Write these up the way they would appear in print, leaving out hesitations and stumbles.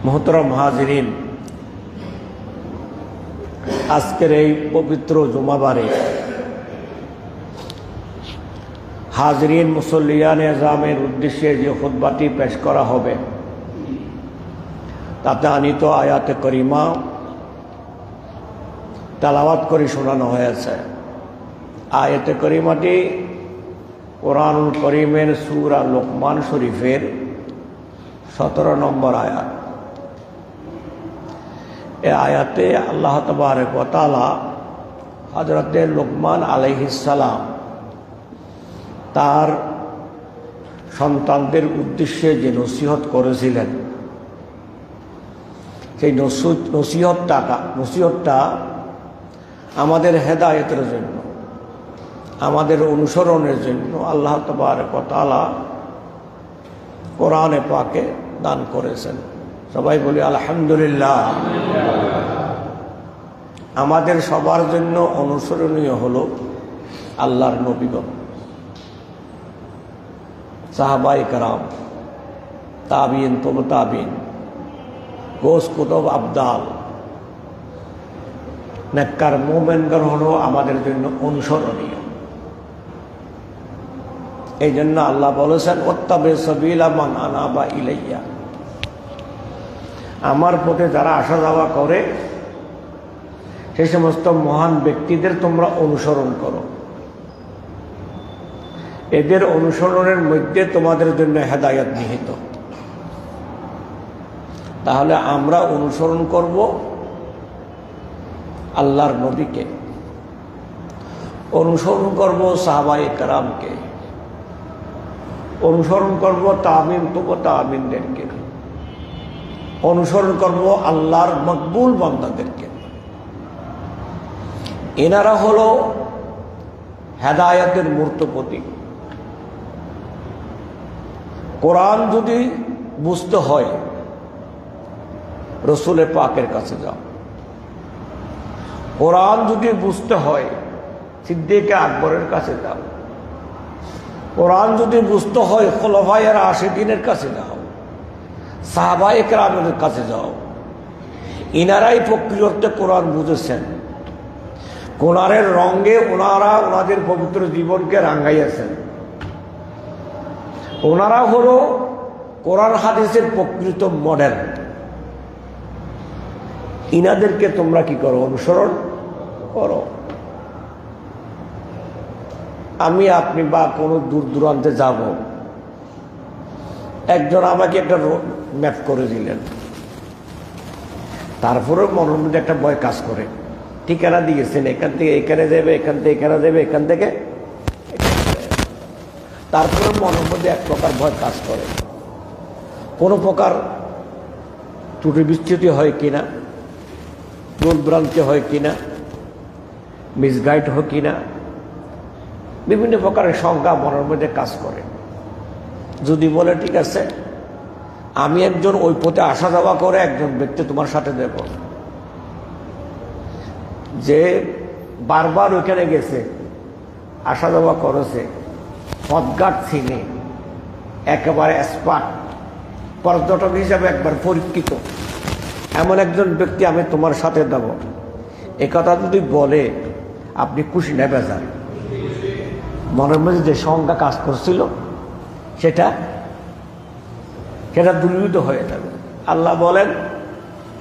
মোহতরম হাজিরিন, আজকের এই পবিত্র জুমাবারে হাজিরিন মুসল্লিয়ান এজামের উদ্দেশ্যে যে খুতবাটি পেশ করা হবে তাতে আনিত আয়াতে করিমা তেলাওয়াত করে শোনানো হয়েছে। আয়াতে করিমাটি কোরআনুল করিমের সূরা লোকমান শরীফের 17 নম্বর আয়াত। এ আয়াতে আল্লাহ তাবারক ওয়া তাআলা হযরতে লোকমান আলাইহিস সালাম তার সন্তানদের উদ্দেশ্যে যে নসিহত করেছিলেন, সেই নসিহতটা আমাদের হেদায়েতের জন্য, আমাদের অনুসরণের জন্য আল্লাহ তাবারক ওয়া তাআলা কোরআনে পাকে দান করেছেন। সবাই বলি আলহামদুলিল্লাহ। আমাদের সবার জন্য অনুসরণীয় হলো আল্লাহর নবীগণ, সাহাবায়ে কেরাম, তাবিঈন, তবে তাবিঈন, গোস কুতুব আবদাল, নেককার মুমিনগণ হলো আমাদের জন্য অনুসরণীয়। এই জন্য আল্লাহ বলেছেন ওয়াত্তাবি সাবিলা মান আনাবা ইলাইয়া, আমার পথে যারা আসা যাওয়া করে সেই সমস্ত মহান ব্যক্তিদের তোমরা অনুসরণ করো, এদের অনুসরণের মধ্যে তোমাদের জন্য হেদায়েত নিহিত। তাহলে আমরা অনুসরণ করব আল্লাহর নবীকে, অনুসরণ করব সাহাবায়ে কেরামকে, অনুসরণ করব তাবিঈন, তবে তাবিঈনদেরকে, অনুসরণ করব আল্লাহর মকবুল বান্দাদেরকে। এনারা হলো হেদায়েতের মূর্ত প্রতীক। কোরআন যদি বুঝতে হয় রসুলের পাকের কাছে যাও, কোরআন যদি বুঝতে হয় সিদ্দিকে আকবরের কাছে যাও, কোরআন যদি বুঝতে হয় খুলাফায়ে রাশিদিনের কাছে যাও, সাহাবায়ে কেরামের কাছে যাও। ইনারাই প্রকৃত অর্থে কোরআন বুঝেছেন। কোরআনের রঙে ওনারা ওনাদের পবিত্র জীবনকে রাঙাইয়াছেন। ওনারা হলো কোরআন হাদিসের প্রকৃত মডেল। ইনাদেরকে তোমরা কি করো? অনুসরণ করো। আমি আপনি বা কোনো দূর দূরান্তে যাব, একজন আমাকে একটা ম্যাপ করে দিলেন, তারপরে মনের মধ্যে একটা ভয় কাজ করে। ঠিকানা দিয়েছেন, এখান থেকে এখানে যাবে, এখান থেকে এখানে যাবে, এখান থেকে তারপরে মনের মধ্যে এক প্রকার ভয় কাজ করে। কোনো প্রকার ত্রুটি বিচ্যুতি হয় কিনা, ভুলভ্রান্তি হয় কিনা, মিসগাইড হয় কিনা, বিভিন্ন প্রকারের শঙ্কা মনের মধ্যে কাজ করে। যদি বলে ঠিক আছে আমি একজন ওই পথে আসা যাওয়া করে একজন ব্যক্তি তোমার সাথে দেব, যে বারবার ওইখানে গেছে, আসা যাওয়া করেছে, পথঘাট চিনে, একেবারে এক্সপার্ট, পর্যটক হিসাবে একবার পরীক্ষিত, এমন একজন ব্যক্তি আমি তোমার সাথে দেব, একথা যদি বলে আপনি খুশি না বেজার? মনের মধ্যে যে শঙ্কা কাজ করছিল সেটা দূরীভূত হয়ে যাবে। আল্লাহ বলেন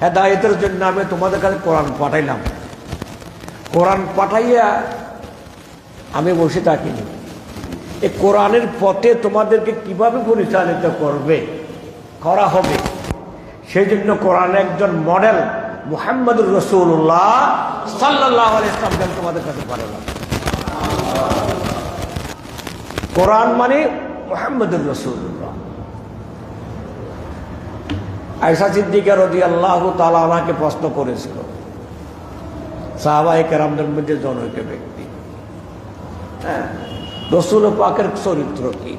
হেদায়েতের জন্য আমি তোমাদের কাছে কোরআন পাঠাইলাম। কোরআন পাঠাইয়া আমি বসে থাকিনি। এই কোরআনের পথে তোমাদেরকে কিভাবে পরিচালিত করা হবে, সেই জন্য কোরআনের একজন মডেল মুহাম্মদুর রাসূলুল্লাহ সাল্লাল্লাহু আলাইহি ওয়াসাল্লাম তোমাদের কাছে পাঠালাম। কোরআন মানে মুহাম্মদুর রাসূলুল্লাহ। আয়েশা সিদ্দিকা রাদিয়াল্লাহু তাআলা আনহাকে প্রশ্ন করেছিল, সাহাবায়ে কেরামদের মধ্যে জনৈক ব্যক্তি, রাসূল পাকের চরিত্র কি?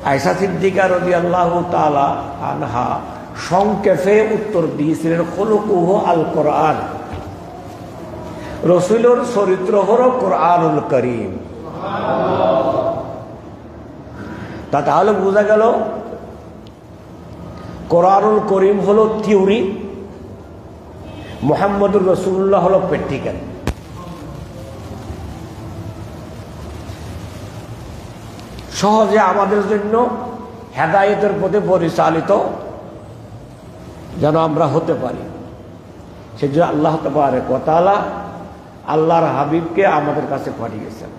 আয়েশা সিদ্দিকা রাদিয়াল্লাহু তাআলা আনহা সংক্ষেপে উত্তর দিয়েছিলেন, খুলুকুহু আল কোরআন, রাসূলের চরিত্র হলো কোরআনুল কারীম। তাহলে বোঝা গেল কোরআনুল করিম হলো থিওরি, মুহাম্মদুর রাসূলুল্লাহ হলো প্র্যাকটিক্যাল। সহজে আমাদের জন্য হেদায়েতের পথে পরিচালিত যেন আমরা হতে পারি, সেজন্য আল্লাহ তাবারক ওয়া তাআলা আল্লাহর হাবিবকে আমাদের কাছে পাঠিয়েছেন।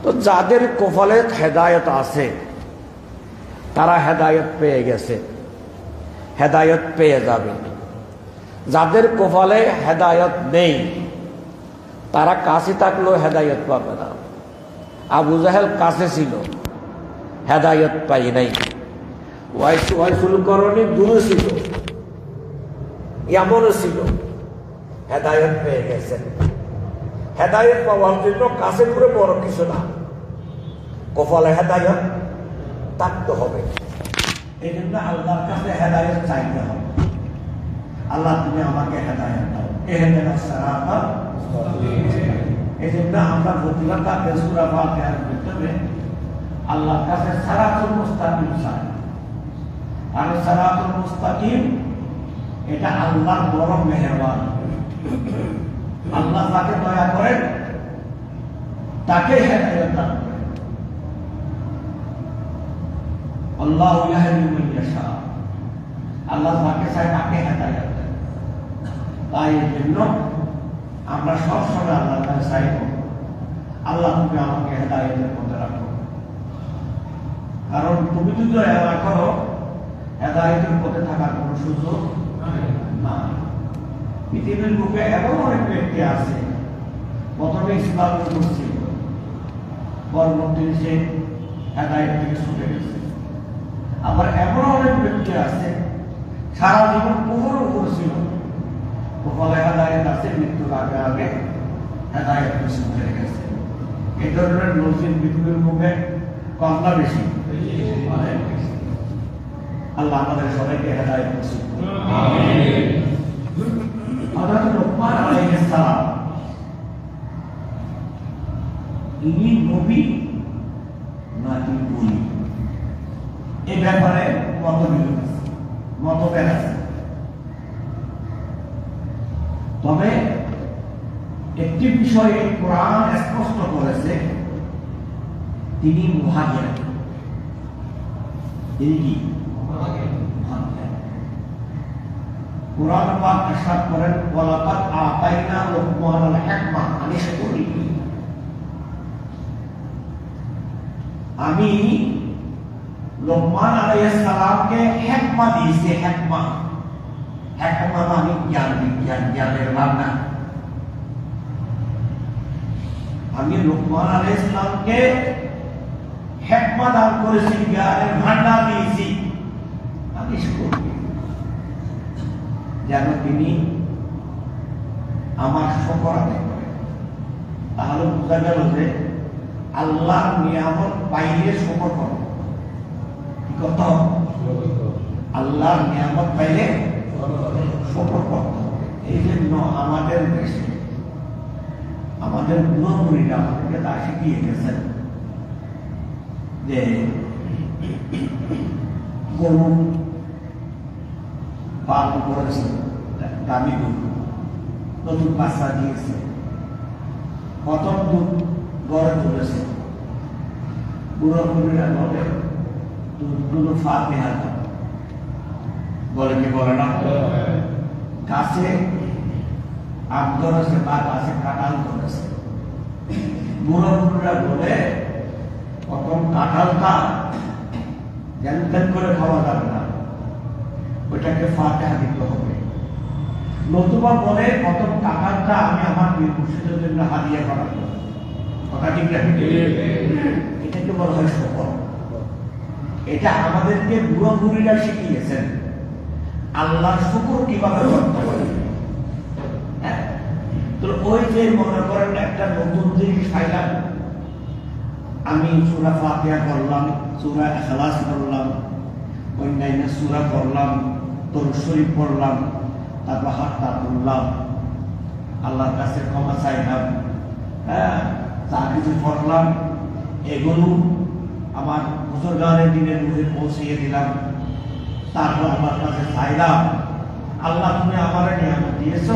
তো যাদের কপালে হেদায়েত আছে তারা হেদায়েত পেয়ে গেছে, হেদায়েত পেয়ে যাবে। যাদের কপালে হেদায়েত নেই তারা কাছে থাকলেও হেদায়েত পাবে না। আবু জাহেল কাছে ছিল, হেদায়েত পাই নাই। ওয়াইসুল করণী দূরে ছিল, এমনও ছিল, হেদায়েত পেয়ে গেছেন। হেদায়েত পাওয়ার জন্য কাছে করে বড় কিছু না, কপালে হেদায়েত থাকতে হবে। এই জন্য আল্লাহর কাছে হেদায়েত চাইতে হবে। আল্লাহ তুমি আমাকে হেদায়েত দাও, ইহদিনাস সিরাতাল মুস্তাকিম। এই জন্য আমরা প্রতিটা সূরা ফাতিহার ভিতরে আল্লাহর কাছে সিরাতুল মুস্তাকিম চাই। আর সিরাতুল মুস্তাকিম এটা আল্লাহর বড় মেহেরবান। আল্লাহ তাকে দয়া করেন, তাকে হেদায়েত দান করেন। আল্লাহু ইয়াহদি মান ইয়াশা, আল্লাহ যাকে চায় তাকে হেদায়েত দেন। তাই এর জন্য আমরা সবসময় আল্লাহর কাছে চাইব, আল্লাহ তুমি আমাকে হেদায়েতের পথে রাখো। কারণ তুমি যদি দয়া না করো, হেদায়েতের পথে থাকার কোনো সুযোগ নাই। পৃথিবীর বুকে এমন অনেক ব্যক্তি আছে, প্রথমে ইসলাম করছিল, পরবর্তীতে সে হেদায়েত থেকে ছুটে গেছে। আবার এমন অনেক ব্যক্তি আছে সারা জীবন কুফর করছিল, কপালে হেদায়েত আছে, মৃত্যুর আগে আগে হেদায়েত থেকে ছুটে গেছে। এই ধরনের নজির পৃথিবীর মুখে কম না বেশি? আল্লাহ আমাদের সবাইকে হেদায়েত নসিব করুন। আমিন। হযরত লুকমান আলাইহিস সালাম ইনি নবী নাকি বলি, এই ব্যাপারে মতভেদ আছে। তবে একটি বিষয়ে কোরআন স্পষ্ট করেছে, তিনি মুহাজির। তিনি কি কোরআন পাক ইরশাদ করেন, ওয়ালাকাদ আতাইনা লুকমানাল হিকমা আন ইশকুর লি। আমি লুকমান আলাইহিস সালামকে হিকমা দিয়েছি। হিকমা মানে জ্ঞান, জ্ঞানের ভাবনা। আমি লুকমান আলাইহিস সালামকে হিকমা দান করেছি, জ্ঞানের ভান্ডার দিয়েছি। আমি শুকর যেন তিনি আমার শুকর আদায় করেন। তাহলে বোঝা গেল যে আল্লাহর নিয়ামত পাইলে শুকর করো। কি করতে হবে? আল্লাহর নিয়ামত পাইলে শুকর করতে হবে। এই জন্য আমাদের দেশে আমাদের পূর্বপুরীরা আমাদেরকে তা শিখিয়ে গেছেন যে গরু পালন করেছে, দামি গরু, নতুন বাচ্চা দিয়েছে, প্রথম দুধ গড়ে তুলেছে। পুরোপুরিরা বলে দুধগুলো ফাতিহা দাও, বলে কি বলে না? গাছে আম ধরেছে বা গাছে কাঁঠাল ধরেছে, পুরোপুরিরা বলে প্রথম কাঁঠালটা জ্ঞান করে খাওয়া যাবে না, ওইটাকে ফাতিহা দিতে হবে। নতুবা বলে প্রথম কাঁঠালটা আমি আমার পীর মুর্শিদের জন্য হাদিয়া করাবো। কথা ঠিক না? এটাকে বলা হয় শুকর। এটা আমাদেরকে বুড়া-বুড়িরা শিখিয়েছেন আল্লাহর শুকর কিভাবে করতে হবে। তো ওই যে মনে করেন একটা নতুন জিনিস পাইলাম, আমি সূরা ফাতিহা পড়লাম, সূরা ইখলাস পড়লাম, অন্যান্য সূরা পড়লাম, দরুদ শরীফ পড়লাম, তারপর হাতটা তুললাম, আল্লাহর কাছে ক্ষমা চাইলাম, যা কিছু পড়লাম এগুলো আমার বুজুর্গানের দিনের রুহে পৌঁছিয়ে দিলাম। তারপর আমার কাছে চাইলাম, আল্লাহ তুমি আমার নিয়ামত দিয়েছ,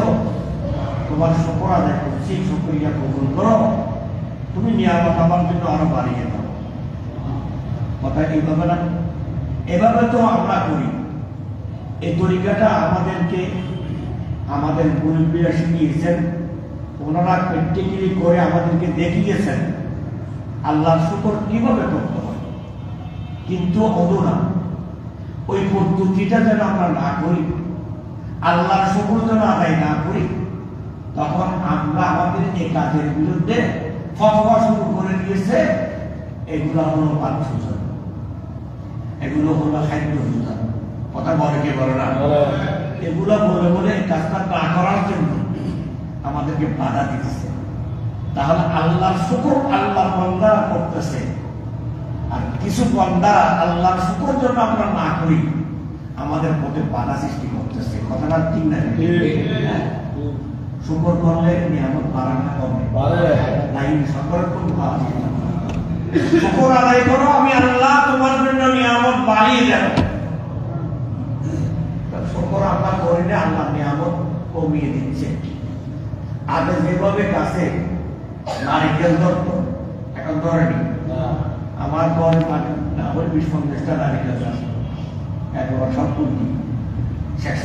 তোমার শুকর আদায় করছি, শুকরিয়া কবুল করো, তুমি নিয়ামত আমার জন্য আরো বাড়িয়ে দাও। কথা এইভাবে না, এভাবে তো আমরা করি। এই তরিকাটা আমাদেরকে আমাদের মুরব্বীরা শিখিয়েছেন, ওনারা প্র্যাকটিক্যালি করে আমাদেরকে দেখিয়েছেন আল্লাহর শুকর কিভাবে করতে হয়। কিন্তু অধুনা ওই পদ্ধতিটা যেন আমরা না করি, আল্লাহর শুকর যেন আদায় না করি, তখন আমরা আমাদের এই কাজের বিরুদ্ধে ফতোয়া শুরু করে দিয়েছে। এগুলো হলো পাঠ্যসূচি, এগুলো হলো খাদ্য সূচনা। কথা বলে কে বলে না? এগুলো বলে বলে কাজটা না করার জন্য আমাদেরকে বাধা দিতেছে। তাহলে আল্লাহর শুকর আল্লাহর বান্দা করতেছে, আর কিছু বান্দা আল্লাহর শুকর জন্য আমরা না করি, আমাদের মধ্যে বাধা সৃষ্টি করতেছে। কথাটা ঠিক না? শুকর করলে নিয়ামত বাড়ে না কমে? নাই, সকলের কোন ভাব শুকর আদায় করো, আমি আল্লাহ তোমার জন্য নিয়ামত বাড়িয়ে দেব। শুকর আমরা করি না, আল্লাহ নিয়ামত কমিয়ে দিচ্ছে। আগে যেভাবে গাছে নারিকেল ধরত, এখন ধরেনি। আমার পরে না হলে 20-50টা নারিকেল গাছ একেবারে সব তুলছি, শেষ,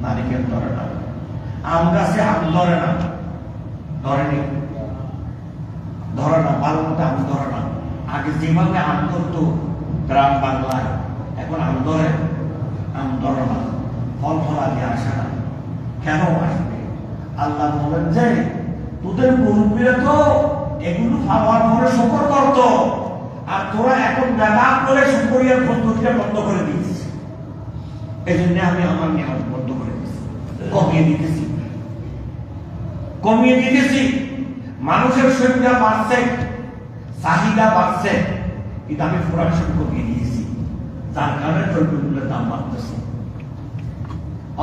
নারিকেল ধরে না। আম গাছে আম ধরে না, ধরেনি, ধরে না, ভালো মতো আম ধরে না। আগে যেভাবে আম ধরতো গ্রাম বাংলায়, এখন আম ধরে, আম ধরে না, ফল ফলাদি আসে না। কেন আসবে? আল্লাহ বলেন যে তোদের মুরব্বীরা তো এগুলো খাওয়ার পরে শুকর করত, আর তোরা এখন বেদাত করে শুকরিয়ার পদ্ধতিটা বন্ধ করে দিয়েছিস। এই জন্য আমি আমার নিয়ামত বন্ধ করে দিয়েছি, কমিয়ে দিতেছি। মানুষের সংখ্যা বাড়ছে, চাহিদা বাড়ছে, কিন্তু আমি প্রোডাকশন কমিয়ে দিয়েছি, যার কারণে দ্রব্যমূল্যের দাম বাড়তেছে।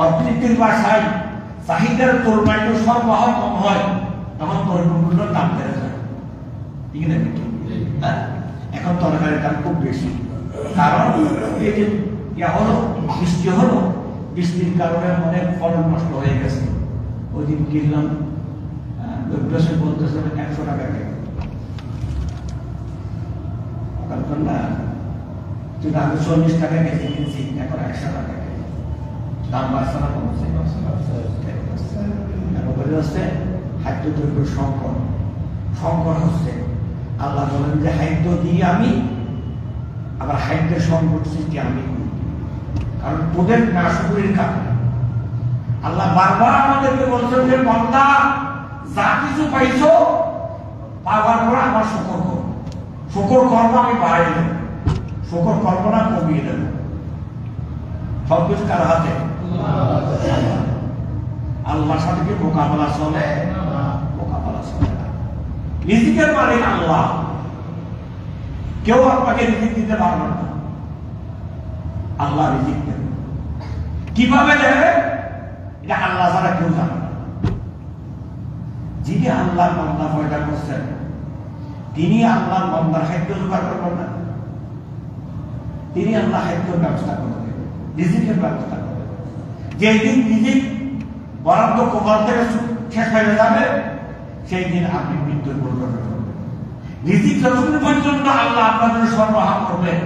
অর্থনীতির ভাষায় চাহিদার তুলনায় সরবরাহ কম হয়, তখন দ্রব্যমূল্যের দাম বেড়ে যায়। ঠিক না? এখন তরকারির দাম খুব বেশি, কারণ এই যে হলো বৃষ্টি হলো, বৃষ্টির কারণে অনেক ফলন নষ্ট হয়ে গেছে। ওই দিন কিনলাম, বলতেছে 100 টাকা কেজি। না, কিন্তু আমি 40 টাকা কেজি কিনছি, এখন 100 টাকা কেজি। দাম বাড়ছে না কমছে? হচ্ছে খাদ্য দ্রব্য সংকট হচ্ছে। আল্লাহ বলেন যে খাদ্য দিয়ে আমি, আবার খাদ্যের সংকট সৃষ্টি আমি করি, কারণ তোদের নাশকরির কারণে। আল্লাহ বারবার আমাদেরকে বলছেন যে বান্দা যা কিছু পাইছো পাওয়ার পর আমার শুকর করো, শুকর কর্ম আমি বাড়াই দেব, শুকর কর্ম না কমিয়ে দেব। সবকিছু কার হাতে? আল্লাহর সাথে কি মোকাবেলা চলে? মোকাবেলা চলে না। রিজিকের মালিক আল্লাহ, কেউ আপনাকে রিজিক দিতে পারবে না। আল্লাহ রিজিক দেবে, কিভাবে দেবে এটা আল্লাহ ছাড়া কেউ জানে না। যিনি আল্লাহর বান্দা পয়দা করছেন, তিনি আল্লাহর বান্দার খাদ্য জোগাড় করবেন না, তিনি আল্লাহ খাদ্যের ব্যবস্থা করবেন, রিজিকের ব্যবস্থা করবেন। যেদিন রিজিক বরাদ্দ কপাল থেকে শেষ হয়ে যাবে, সেই দিন আপনি মৃত্যুর পরিবর্তন করবেন। রিজিক যতদিন পর্যন্ত আল্লাহ আপনাদের সরবরাহ করবেন,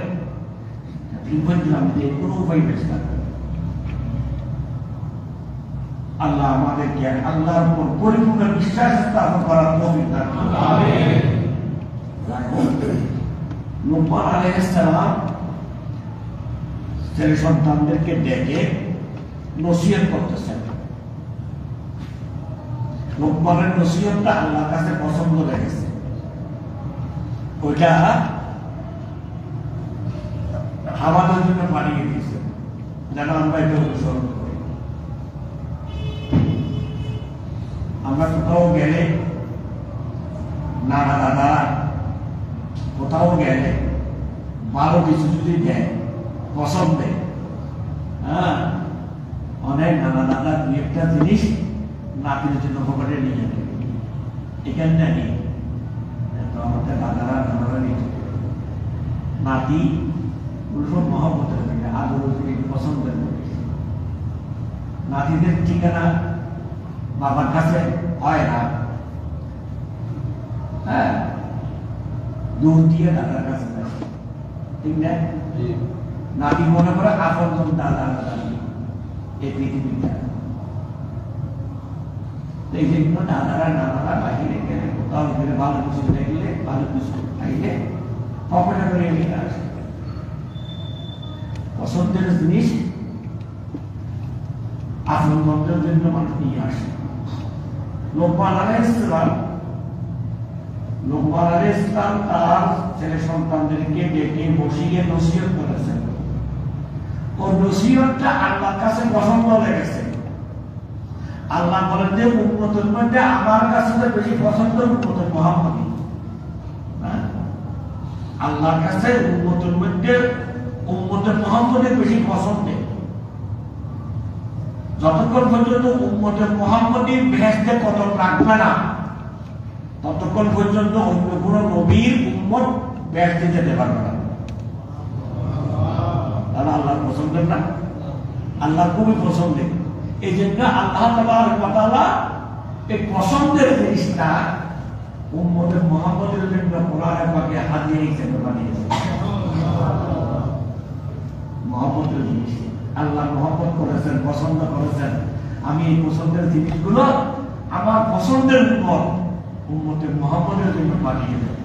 আপনি কোনো উপায় বেঁচে থাকবেন। আল্লাহ আমাদেরকে আল্লাহর উপর পরিপূর্ণ বিশ্বাস স্থাপন করার তৌফিক দান করুন। আমিন। লুকমান আলাইহিস সালাম ছেলে সন্তানদেরকে ডেকে নসিহত করতেছেন। লুকমানের নসিহতটা আল্লাহর কাছে পছন্দ লেগেছে। ওইটা আমাদের জন্য পাঠিয়ে দিয়েছে, যেন আমরা এটা অনুসরণ করি। আমরা কোথাও গেলে, নানা দাদারা কোথাও গেলে ভালো কিছু যদি দেয়, পছন্দের, হ্যাঁ, অনেক নানা দাদা দু একটা জিনিস নাতির জন্য পকেটে নিয়ে যেতে, এখানে নিয়ে আমাদের দাদারা নানারা নিয়ে যেতে। নাতি ওগুলো মহব্বতের মেয়ে, আদর পছন্দের মেয়ে। নাতিদের ঠিকানা বাবার কাছে হয় না, হ্যাঁ, দূর দিয়ে দাদার কাছে যায়, ঠিক না? নাতি মনে করে আপন দাদা দাদি এই পৃথিবীটা। এই জন্য দাদারা নানারা বাহিরে গেলে, কোথাও গেলে, ভালো কিছু দেখলে, ভালো কিছু খাইলে পকেটে করে নিয়ে আসে। পছন্দের জিনিস আপন বন্ধের জন্য মানুষ নিয়ে আসে। লোকমান আলাইহিস সালাম তার ছেলে সন্তানদেরকে ডেকে বসিয়ে নসিহত করেছেন। ও নসিহতটা আল্লাহর কাছে পছন্দ লেগেছে। আল্লাহ বলেন যে উম্মতের মধ্যে আমার কাছে বেশি পছন্দ উম্মতে মুহাম্মদী। আল্লাহর কাছে উম্মতের মধ্যে উম্মতে মুহাম্মদের বেশি পছন্দ। যতক্ষণ পর্যন্ত উম্মতে মুহাম্মদী বেহেশতে কদম রাখবে না, ততক্ষণ পর্যন্ত অন্য কোনো নবীর উম্মত বেহেশতে যেতে পারবে না। তাহলে আল্লাহর পছন্দের না, আল্লাহ খুবই পছন্দের। এই জন্য আল্লাহ তাবারক ওয়া তাআলা এই পছন্দের জিনিসটা উম্মতে মুহাম্মদের জন্য কোরআনে পাকে হাদিয়া হিসেবে বানিয়েছেন। মহব্বতের জিনিস আল্লাহ মহব্বত করেছেন, পছন্দ করেছেন। আমি এই পছন্দের জিনিসগুলো আমার পছন্দের উপর উম্মতে মুহাম্মদের জন্য বানিয়ে দেব।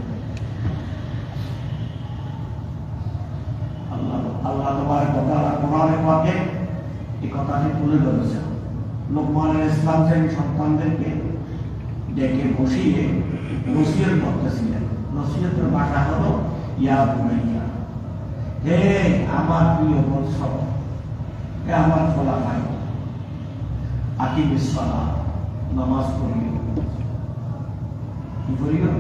আল্লাহ তাবারক ওয়া তাআলা কোরআনে পাকে এই কথাটি তুলে ধরেছেন। লোকমান আলাইহিস সালাম সন্তানদেরকে ডেকে বসিয়ে নসিহত করতেছিলেন। নসিহতের ভাষা হলো ইয়া বুনাইয়া, হে আমার প্রিয় বৎস, হে আমার ফলা ভাই, আকিমিস সালাহ, নামাজ পড়িও। কি করিও?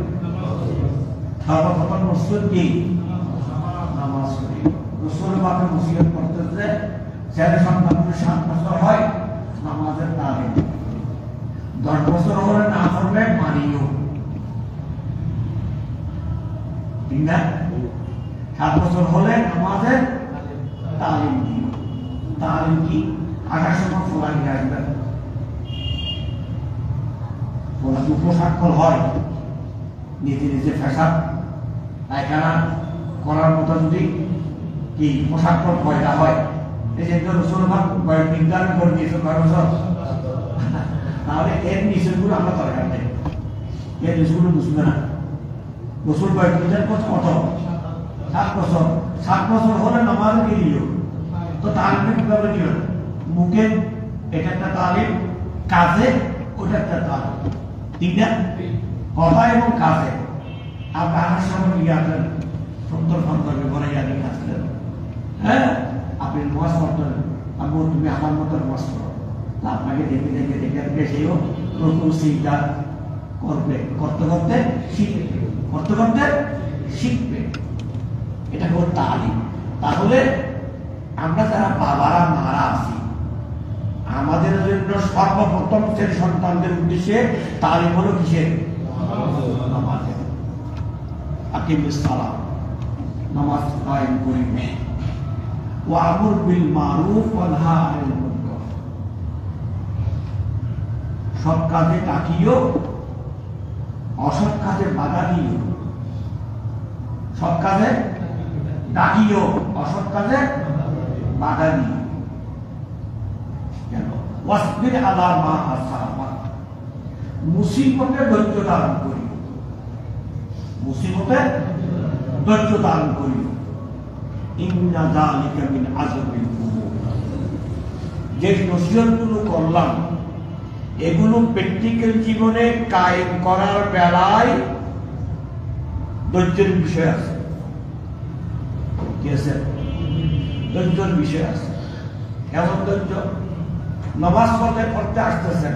সর্বপ্রথম নসিহত কি? নামাজ পড়িও। রাসূল পাকের নসিহত করতেছে ছেলে সন্তানদের 7 বছর হয় নামাজের তালিম, 10 বছর হলে না পড়লে মানিও, ঠিক না? 7 বছর হলে নামাজের তালিম দিও। তালিম কি? আসার সময় ফোলা নিয়ে আসবেন। ফোলা উপস্বাক্ষর হয়, নিজে নিজে ফেসাদ পায়খানা করার মতো যদি কি পোশাক্ষর পয়দা হয়, এই যে মুসলমান নির্ধারণ করে দিয়েছে তাহলে এর নিচেগুলো আমরা দরকার নেই, এর নিচেগুলো বুঝবে না। গোসল বয়স কত? 7 বছর। 7 বছর হলে নামাজ গিয়ে তো তালিমে কিভাবে কি হবে? মুখে এটা একটা তালিম, কাজে ওটা একটা তালিম, ঠিক না? কথা এবং কাজে। আপনি আসার সময় নিয়ে আসলেন, সুন্দর সন্তর্কে বলাইয়া নিয়ে আসলেন, হ্যাঁ, আপনি নামাজ পড়তেন, আম্মু তুমি আমার মতো নামাজ পড়ো। আপনাকে দেখে দেখে দেখে দেখে সেও প্রথম চিন্তা করবে, করতে করতে শিখবে, করতে করতে শিখবে। এটা হল তালিম। তাহলে আমরা যারা বাবারা মারা আছি, আমাদের জন্য সর্বপ্রথম সেই সন্তানদের উদ্দেশ্যে তালিম হলো কিসের? নামাজের। আকিমিস সালাহ, নামাজ কায়েম করিবে। ওয়া'মুর বিল মারুফ ওয়া নাহি আনিল মুনকার, সৎ কাজে ডাকিও, অসৎ কাজে বাধা দিও। সৎ কাজে ডাকিও, অসৎ কাজে বাধা দিও। কেন? ওয়াসবির আলা মা আসাবা, মুসিবতে ধৈর্য ধারণ করিও, মুসিবতে ধৈর্য ধারণ করিও। ইন্না যালিকা মিন আযমিল উমুর, যে নসিহতগুলো করলাম এগুলো প্র্যাকটিক্যাল জীবনে কায়েম করার বেলায় ধৈর্যের বিষয় আছে। কি আছে? ধৈর্যের বিষয় আছে। কেমন ধৈর্য? নামাজ পড়তে আসতেছেন,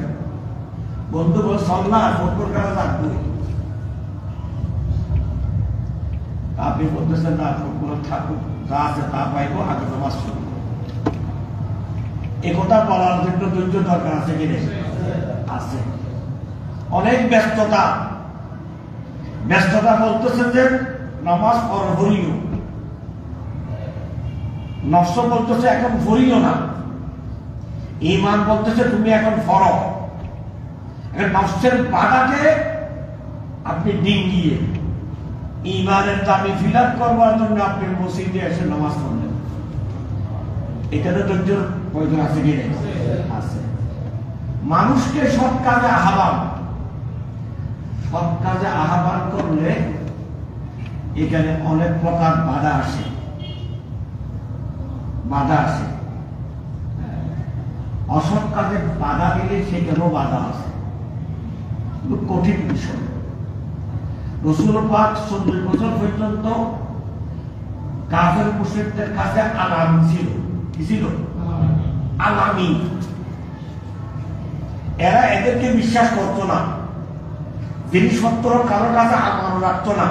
বন্ধু বল সন্না ফুটবল খেলা থাকবে, আপনি বলতেছেন না ফুটবল থাকুক, যা আছে তা পাইবো, আগে নামাজ শুরু। এ কথা বলার জন্য ধৈর্য দরকার আছে কি নেই? আছে। অনেক ব্যস্ততা বলতেছেন যে নামাজ পড়বইও, নফস বলতেছে এখন ফরিও না, ঈমান বলতেছে তুমি এখন ফরো। নফসের বাধাকে আপনি ডিঙ্গিয়ে ঈমানের দাবি ফিল আপ করবার জন্য আপনি মসজিদে এসে নামাজ পড়লেন, এখানে ধৈর্যের প্রয়োজন আছে কি আছে? মানুষকে সৎ কাজে আহ্বান করলে এখানে অনেক প্রকার বাধা আসে। অসৎ কাজে বাধা দিলে সেখানেও বাধা আছে, খুব কঠিন বিষয়। রাসূল পাক 40 বছর পর্যন্ত কাফের মুশরিকদের কাছে আলামী ছিল। কি ছিল? আলামী। এরা এদেরকে বিশ্বাস করতো না, জিনিসপত্র কারোর কাছে আমানত রাখতো না।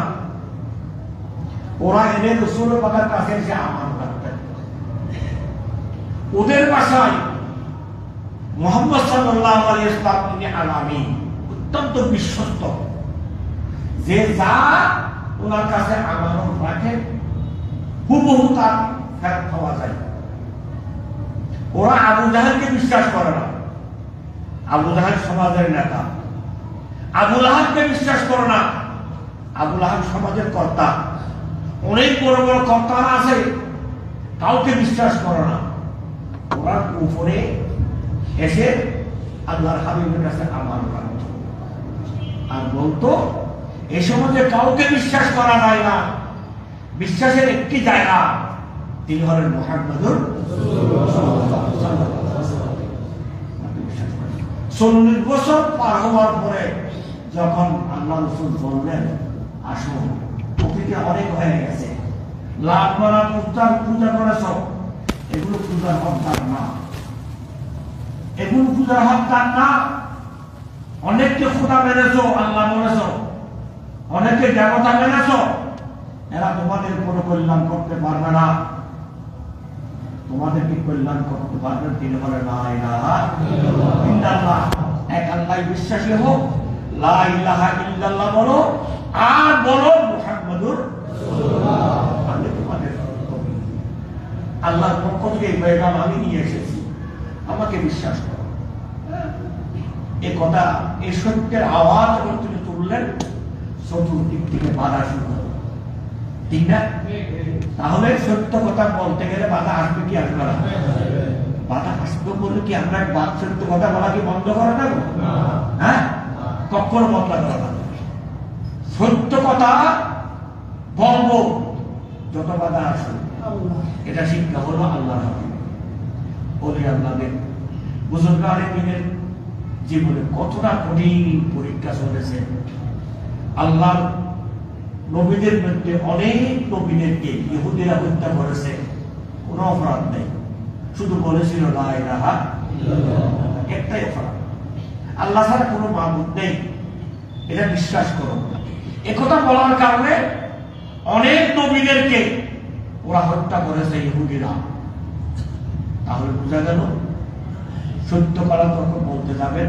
ওরা এদের রাসূল পাকের কাছে এসে আমানত রাখতেন। ওদের ভাষায় মুহাম্মদ সাল্লাল্লাহু আলাইহি ওয়াসাল্লাম তিনি আলামী, অত্যন্ত বিশ্বস্ত, যে যা ওনার কাছে আমানত রাখে হুবহু তার ফেরত পাওয়া যায়। ওরা আবু জাহেলকে বিশ্বাস করে না, আবু জাহেল সমাজের নেতা। আবু লাহাবকে বিশ্বাস করে না, আবু লাহাব সমাজের কর্তা। অনেক বড় বড় কর্তারা আছে, কাউকে বিশ্বাস করে না। ওরা উপরে এসে আল্লাহর হাবিবের কাছে আমানত রাখত আর বলতো এই সমাজে কাউকে বিশ্বাস করা যায় না, বিশ্বাসের একটি জায়গা, তিনি হলেন মুহাম্মদুর রাসূলুল্লাহ। 40 বছর পার হওয়ার পরে যখন আল্লাহ রাসূল বললেন আসুন, প্রকৃতি অনেক হয়ে গেছে, লাখ মারা পূজা করেছ, এগুলো পূজার হকদার না, এগুলো পূজার হকদার না। অনেককে খোদা মেনেছ, আল্লাহ বলেছ, অনেকে দেবতা মেনেছ, এরা তোমাদের কোনো কল্যাণ করতে পারবে না। তোমাদেরকে কল্যাণ করতে পারবেন তিনি বলে লা ইলাহা ইল্লাল্লাহ, এক আল্লাহ বিশ্বাসী হোক, লা ইলাহা ইল্লাল্লাহ বলো, আর বলো মুহাম্মাদুর রাসূলুল্লাহ। আমি তোমাদের আল্লাহর পক্ষ থেকে এই পয়গাম আমি নিয়ে এসেছি, আমাকে বিশ্বাস করো। এই কথা, এই সত্যের আওয়াজ যখন তিনি তুললেন, চতুর্দিক থেকে বাধা শুরু হলো, ঠিক না? তাহলে সত্য কথা বলতে গেলে বাধা আসবে কি আসবে না? বাধা আসবে বলে কি আমরা সত্য কথা বলা কি বন্ধ করা যাবে? হ্যাঁ, কখনো বন্ধ করা যাবে। সত্য কথা বলবো যত বাধা আসবে, এটা শিক্ষা হলো আল্লাহর হাবিব ওলি আল্লাহদের বুজুর্গানে দিনের জীবনে কতটা কঠিন পরীক্ষা চলেছে। আল্লাহর নবীদের মধ্যে অনেক নবীদেরকে ইহুদিরা হত্যা করেছে, কোনো অপরাধ নেই, শুধু বলেছিল লা ইলাহা ইল্লাল্লাহ, একটাই অপরাধ, আল্লাহ ছাড়া কোনো মাবুদ নেই, এটা বিশ্বাস করো। একথা বলার কারণে অনেক নবীদেরকে ওরা হত্যা করেছে ইহুদিরা। তাহলে বোঝা গেল সত্য কথা যখন বলতে যাবেন,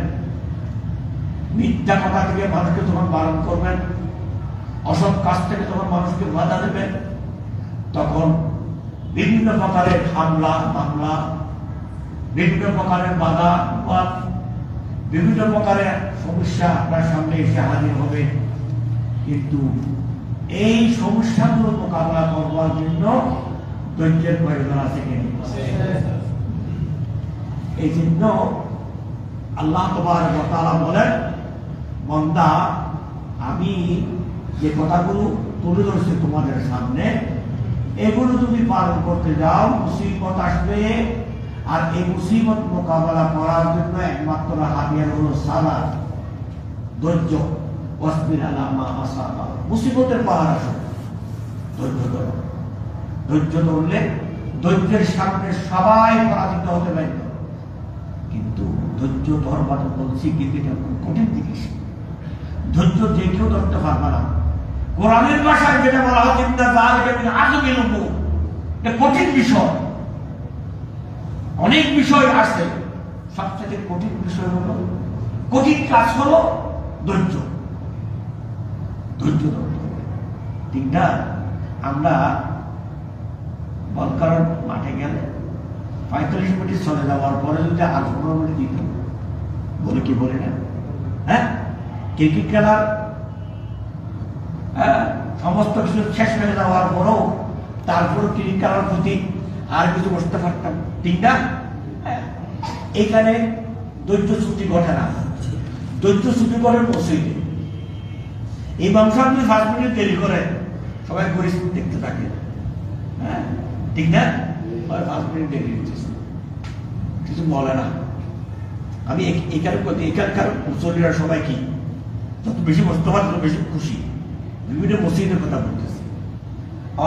মিথ্যা কথা থেকে মানুষকে যখন বারণ করবেন, অসৎ কাজ থেকে যখন মানুষকে বাধা দেবেন, তখন বিভিন্ন প্রকারের হামলা মামলা, বিভিন্ন প্রকারের বাধা, বিভিন্ন প্রকারের সমস্যা আপনার সামনে এসে হাজির হবে। কিন্তু এই সমস্যাগুলো মোকাবেলা করবার জন্য ধৈর্যের প্রয়োজন আছে কিনা? এই জন্য আল্লাহ তাবারক ওয়া তাআলা বলেন, বান্দা আমি যে কথাগুলো তুলে ধরছি তোমাদের সামনে, এগুলো যদি পালন করতে যাও মুসিবত আসবে, আর এই মুসিবত মোকাবেলা করার জন্য একমাত্র হাতিয়ার হলো সালাত, ধৈর্য। ওয়াসবির আলা মা আসাবা, মুসিবতের পাহাড় আসবে, ধৈর্য ধরো। ধৈর্য ধরলে ধৈর্যের সামনে সবাই পরাজিত হতে পারবে, কিন্তু ধৈর্য ধরবার বলছি কিন্তু এটা কঠিন জিনিস। ধৈর্য যে কেউ ধরতে পারবে না। কোরআনের ভাষায় যেটা বলা হচ্ছে এটা কঠিন বিষয়, অনেক বিষয় আছে, সবচেয়ে কঠিন বিষয় হলো, কঠিন কাজ হলো ধৈর্য। ধৈর্য ধরতে হবে, ঠিক না? আমরা কারণ মাঠে গেলে 45 মিনিট চলে যাওয়ার পরে যদি আর 15 মিনিট দিত, বলে কি বলে না? হ্যাঁ, ক্রিকেট খেলার সমস্ত কিছু শেষ হয়ে যাওয়ার পরেও তারপর ক্রিকেট খেলার প্রতি আর কিছু বসতে পারতাম, ঠিক না? এখানে দৈত্য ছুটি ঘটে না, দৈত্য ছুটি করে মসজিদে। ইমাম সাহেব যদি 5 মিনিট দেরি করে সবাই পরিস্থিতি দেখতে থাকে, হ্যাঁ ঠিক না? 5 মিনিট দেরি হচ্ছে, কিছু বলে না। আমি এখানকার মুসল্লিরা সবাই কি যত বেশি বসতে পারে তত বেশি খুশি। বিভিন্ন মসজিদের কথা বলতেছে,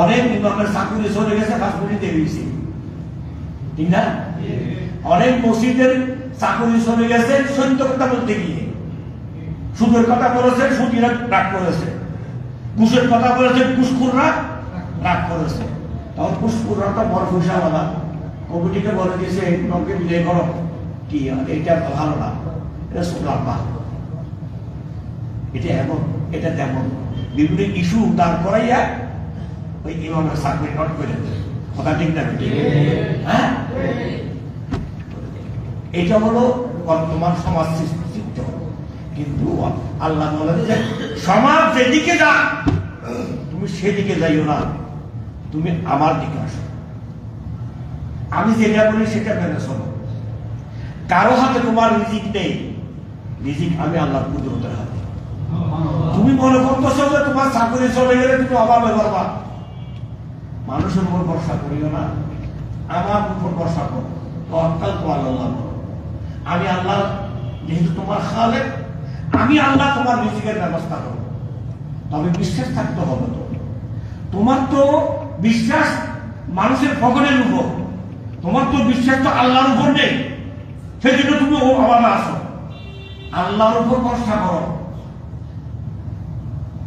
অনেক ইমামের চাকরি চলে গেছে 5 মিনিট দেরি হয়েছে, ঠিক না? অনেক মসজিদের চাকরি চলে গেছে সত্য কথা বলতে গিয়ে। সুদের কথা বলেছে, সুদীরা রাগ করেছে, ঘুষের কথা বলেছে, ঘুষখোররা রাগ করেছে। তখন ঘুষখোররা তো বড় ঘুষাওয়ালা কমিটিকে বলে দিয়েছে তোমাকে বিদায় করো, কি এটা ভালো না, এটা সোনার পা, এটা এমন, এটা তেমন বিভিন্ন ইস্যু দাঁড় করাইয়া ওই ইমামের চাকরি নট করে দেয়। কথা ঠিক না? হ্যাঁ, এটা হলো বর্তমান সমাজ চিত্র। কিন্তু আল্লাহ বলেন যে সমাজ যেদিকে যা তুমি সেদিকে যাইও না, তুমি আমার দিকে আসো, আমি যেটা বলি সেটা মেনে চলো। কারো হাতে তোমার রিজিক নেই, রিজিক আমি আল্লাহর কুদরতের হাতে। তুমি মনে করতেছো যে তোমার চাকরি চলে গেলে তুমি অভাবে করবা, মানুষের উপর ভরসা করিও না, আমার উপর ভরসা করো। তাওয়াক্কাল তো আল্লাহ। আমি আল্লাহ যেহেতু তোমার খালেক, আমি আল্লাহ তোমার রিজিকের ব্যবস্থা করব। তবে বিশ্বাস থাকতে হবে। তো তোমার তো বিশ্বাস মানুষের পকেটের উপর, তোমার তো বিশ্বাস তো আল্লাহর উপর নেই। সেই জন্য তুমি ও আবার আসো, আল্লাহর উপর ভরসা করো।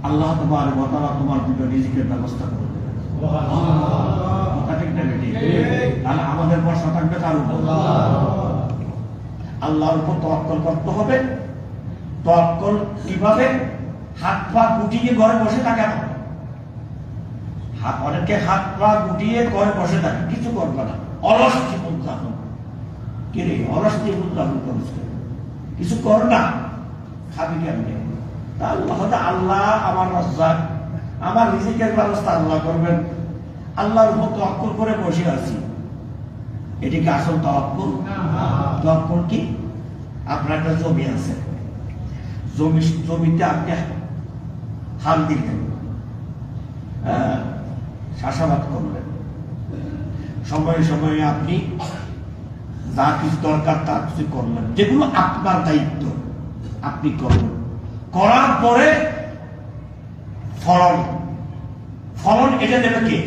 আল্লাহ তোমার তোমার দুটো রিজিকের ব্যবস্থা করে দেবে। তাহলে আমাদের ভরসা থাকবে তার উপর, আল্লাহর উপর তাওয়াক্কুল করতে হবে। তাওয়াক্কুল কিভাবে? হাত পা গুটিয়ে ঘরে বসে থাকে না। অনেকে হাত পা গুটিয়ে ঘরে বসে থাকে, কিছু করবে না, অলস জীবন যাপন। কি রে, অলস জীবন যাপন করছে, কিছু কর না, খাবি কেমনে? তা আল্লাহ আমার রাজ্জাক, আমার রিজিকের ব্যবস্থা আল্লাহ করবেন। আল্লাহর উপর তাওয়াক্কুল করে বসে আছি, এটিকে আসল তাওয়াক্কুল? তাওয়াক্কুল কি? আপনার একটা জমি আছে, জমিতে আপনি হাল দিলেন, চাষাবাদ করলেন, সময়ে সময়ে আপনি যা কিছু দরকার তা কিছু করলেন, যেগুলো আপনার দায়িত্ব আপনি করলেন। করার পরে ফলন, ফলন এটা দেবে কে?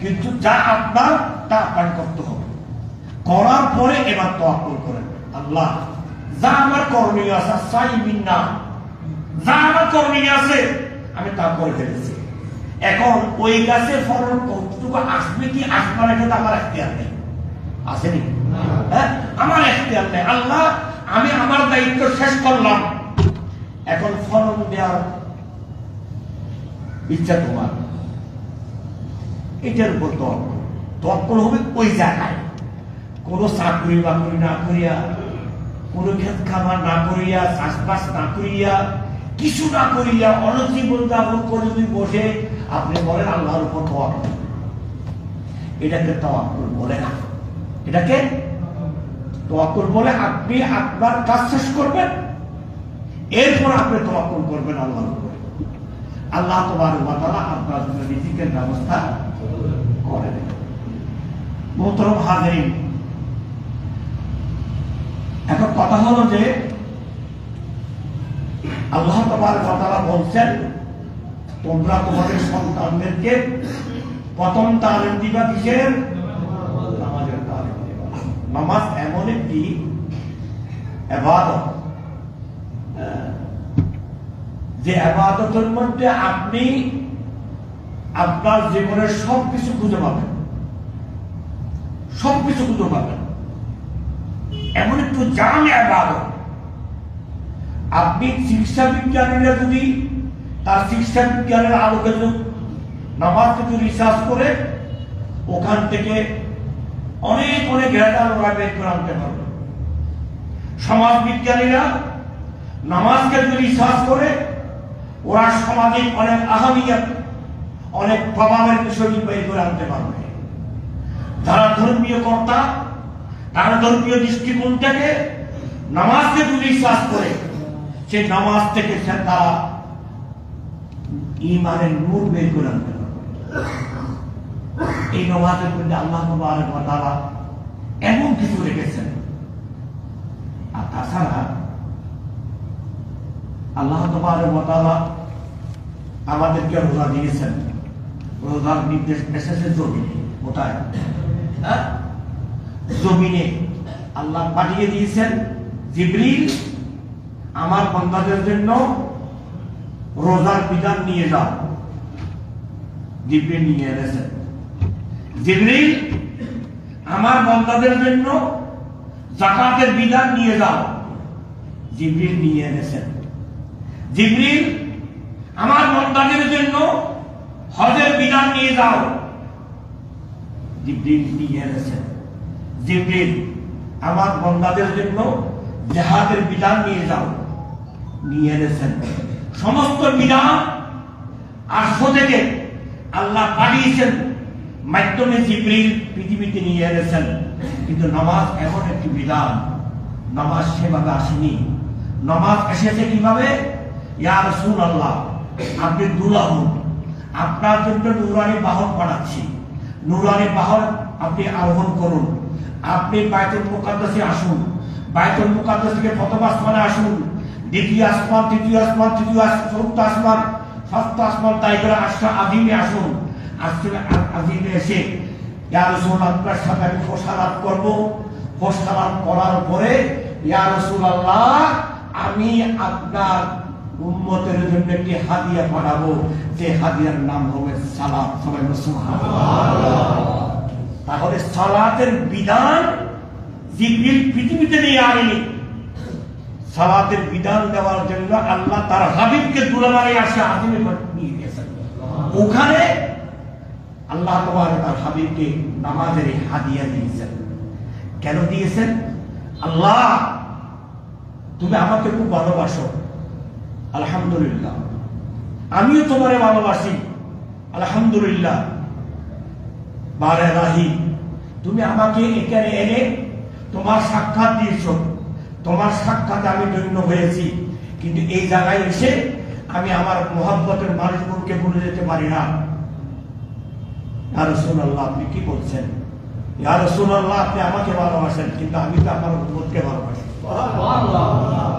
কিন্তু যা আপনার তা আপনার করতে হবে। করার পরে এবার তাওয়াক্কুল করেন, আল্লাহ যা আমার করণীয় আছে, সাইবিনা যা আমার করণীয় আছে আমি তা করে ফেলেছি। এখন ওই গাছের ফলন কতটুকু আসবে কি আসবে না, এটা আমার এখতিয়ার নেই, আসেনি? হ্যাঁ, আমার এখতিয়ার নেই। আল্লাহ আমি আমার দায়িত্ব শেষ করলাম, এখন ফলন দেওয়ার ইচ্ছা তোমার। এটার উপর তাওয়াক্কুল হবে ওই জায়গায়, কোনো চাকরি বাকরি না করিয়া, কোনো ক্ষেত খামার না করিয়া, চাষবাস না করিয়া, কিছু না করিয়া অনজীবন যাপন করে যদি বসে আপনি বলেন আল্লাহর উপর তাওয়াক্কুল, এটাকে তাওয়াক্কুল বলে না। এটাকে তাওয়াক্কুল বলে আপনি আপনার কাজ শেষ করবেন, এরপর আপনি তাওয়াক্কুল করবেন আল্লাহর উপর। আল্লাহ তাবারক ওয়া তাআলা আপনার জন্য রিজিকের ব্যবস্থা করে দেন। মোহতরম হাজিরিন, এখন কথা হলো যে আল্লাহ তাবারক ওয়া তাআলা বলছেন তোমরা তোমাদের সন্তানদেরকে প্রথম তালিম দিবা কিসের? নামাজের তালিম দিবা। নামাজ এমন একটি ইবাদত যে ইবাদতের মধ্যে আপনি আপনার জীবনের সবকিছু খুঁজে পাবেন, সবকিছু খুঁজে পাবেন। এমন একটু জানে ইবাদত, আপনি চিকিৎসা বিজ্ঞানীরা যদি তার চিকিৎসা বিজ্ঞানের আলোকে নামাজ যদি রিসার্চ করে ওখান থেকে অনেক অনেক রেজাল্ট ওরা বের করে আনতে পারবে। সমাজ বিজ্ঞানীরা নামাজকে যদি রিসার্চ করে ওরা সামাজিক অনেক আহমিয়ত, অনেক প্রভাবের বিষয়টি বের করে আনতে পারবে। যারা ধর্মীয় কর্তা, তারা ধর্মীয় দৃষ্টিকোণ থেকে নামাজকে যদি রিসার্চ করে সেই নামাজ থেকে তারা ঈমানের নূর বের করে আনতে পারবে। এই নামাজের মধ্যে আল্লাহ তাবারক ওয়া তাআলা এমন কিছু রেখেছেন। আর তাছাড়া আল্লাহ তাবারক ওয়া তাআলা আমাদেরকে রোজা দিয়েছেন। রোজার নির্দেশ এসেছে জমিনে। কোথায়? জমিনে আল্লাহ পাঠিয়ে দিয়েছেন জিবরিল, আমার বান্দাদের জন্য রোজার বিধান নিয়ে যাও। জিবরিল নিয়ে এনেছেন। জিবরিল, আমার বান্দাদের জন্য যাকাতের বিধান নিয়ে যাও। জিবরিল নিয়ে এনেছেন। জিবরিল, আমার বান্দাদের জন্য হজের বিধান নিয়ে যাও। জিবরিল নিয়ে এনেছেন। জিবরিল, আমার বান্দাদের জন্য জিহাদের বিধান নিয়ে যাও। নিয়ে এনেছেন। সমস্ত বিধান আরশ থেকে আল্লাহ পাঠিয়েছেন মাধ্যমে জিবরিল পৃথিবীতে নিয়ে এনেছেন। কিন্তু নামাজ এমন একটি বিধান, নামাজ সেভাবে আসেনি। নামাজ এসেছে কিভাবে? ইয়া রাসূলুল্লাহ, আপনি দুলা হন, আপনার জন্য নুরানি বাহন পাঠাচ্ছি। নুরানি বাহন আপনি আরোহণ করুন। আপনি বাইতুল মুকাদ্দাসে আসুন। বাইতুল মুকাদ্দাস থেকে প্রথম আসমানে আসুন। দ্বিতীয় আসমান, তৃতীয় আসমান, তৃতীয় চতুর্থ আসমান, ষষ্ঠ আসমান, তাই করে আশরা আযীমে আসুন। আশরা আযীমে এসে ইয়া রাসূলুল্লাহ, আপনার সাথে আমি ফসালাত করব। ফসালাত করার পরে ইয়া রাসূলুল্লাহ, আমি আপনার উম্মতের জন্য একটি হাদিয়া পাঠাবো, যে হাদিয়ার নাম হবে সালাত। সবাই সুবহানাল্লাহ। তাহলে সালাতের বিধান জিবরিল পৃথিবীতে নিয়ে আনেনি। সালাতের বিধান দেওয়ার জন্য আল্লাহ তার হাবিবকে দুলাবারে আসে আযীমে নিয়ে গেছেন। ওখানে আল্লাহ তাআলা তার হাবিবকে নামাজের হাদিয়া দিয়েছেন। কেন দিয়েছেন? আল্লাহ, তুমি আমাকে খুব ভালোবাসো, আলহামদুলিল্লাহ। আমিও তোমারে ভালোবাসি, আলহামদুলিল্লাহ। বারে রাহি, তুমি আমাকে এখানে এনে তোমার সাক্ষাৎ দিয়েছ। তোমার সাক্ষাতে আমি ধন্য হয়েছি। কিন্তু এই জায়গায় এসে আমি আমার মোহাব্বতের মানুষগুলোকে ভুলে যেতে পারি না। ইয়া রাসূলুল্লাহ, আপনি কি বলছেন? ইয়া রাসূলুল্লাহ, আপনি আমাকে ভালোবাসেন, কিন্তু আমি তো আমার উম্মতকে ভালোবাসি।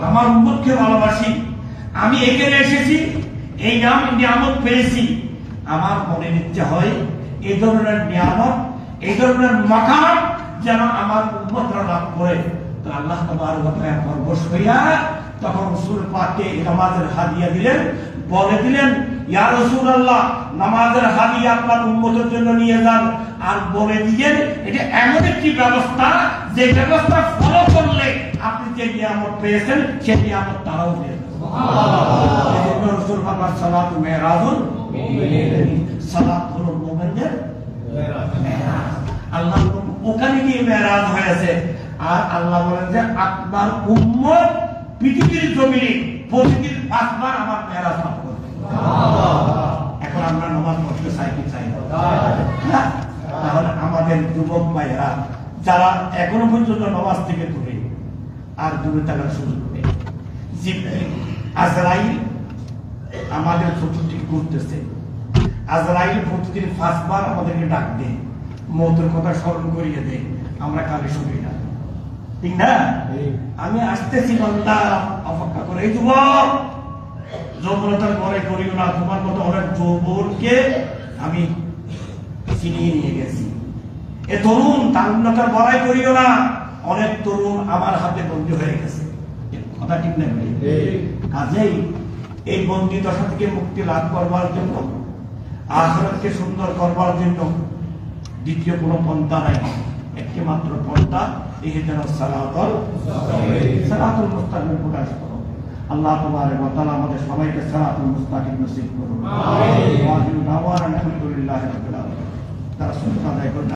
আমার উম্মতকে ভালোবাসি। আমি এখানে এসেছি, এই নাম নিয়ামত পেয়েছি। আমার মনে ইচ্ছা হয় এই ধরনের নিয়ামত, এই ধরনের মাকাম যেন আমার উম্মতরা লাভ করে। তো আল্লাহ তাবারক ওয়া তাআলা পরবশ হইয়া তখন রাসূল পাককে নামাজের হাদিয়া দিলেন। বলে দিলেন, ইয়া রাসূলুল্লাহ, নামাজের হাদিয়া আপনার উম্মতের জন্য নিয়ে যান। আর বলে দিলেন, এটা এমন একটি ব্যবস্থা, যে ব্যবস্থা ফলো করলে আপনি যে নিয়ামত পেয়েছেন সেই নিয়ামত তারাও পেয়ে যাবে। সুবহানাল্লাহ। রাসূল পাক সালাতু মেরাজুল মুমিনিন, সালাত হলো মুমিনদের মেরাজ। আল্লাহ ওখানে গিয়ে মেরাজ হয়েছে। আর আল্লাহ বলেন যে আপনার উম্মত পৃথিবীর জমিনে প্রতিদিন 5 বার আমার মেরাজ পাঠ করবে। এখন আমরা নামাজ পড়তে চাই কি চাই না? তাহলে আমাদের যুবক ভাইয়েরা যারা এখনো পর্যন্ত নামাজ থেকে দূরে, আর দূরে থাকার সুযোগ নেই। জিবরিল, আজরাইল আমাদের চতুর্দিকে ঘুরতেছে। আজরাইল প্রতিদিন 5 বার আমাদেরকে ডাক দেয়, মৌতের কথা স্মরণ করিয়ে দেয়। আমরা কালে শুনি না, ঠিক না? আমি আসতেছি, বান্দা অপেক্ষা করে। এই যুবক, যৌবনতার ঘরে করিও না। তোমার মতো অনেক যৌবনকে আমি ছিনিয়ে নিয়ে গেছি। এ তরুণ, তারুণ্যতার বড়াই করিও না। অনেক তরুণ আমার হাতে বন্দী হয়ে গেছে। কথা ঠিক না? কাজেই এই বন্দী দশা থেকে মুক্তি লাভ করবার জন্য, আখিরাতকে সুন্দর করবার জন্য দ্বিতীয় কোনো পন্থা নাই। একটি মাত্র পন্থা, ইহদিনাস সিরাতাল মুস্তাকিম প্রকাশ করো। আল্লাহ তাবারক ওয়া তাআলা আমাদের সবাইকে সিরাতাল মুস্তাকিম নসিব করুন। আমিন। ওয়া আলহামদুলিল্লাহি রাব্বিল আলামিন। তারা শুক্র আদায় করে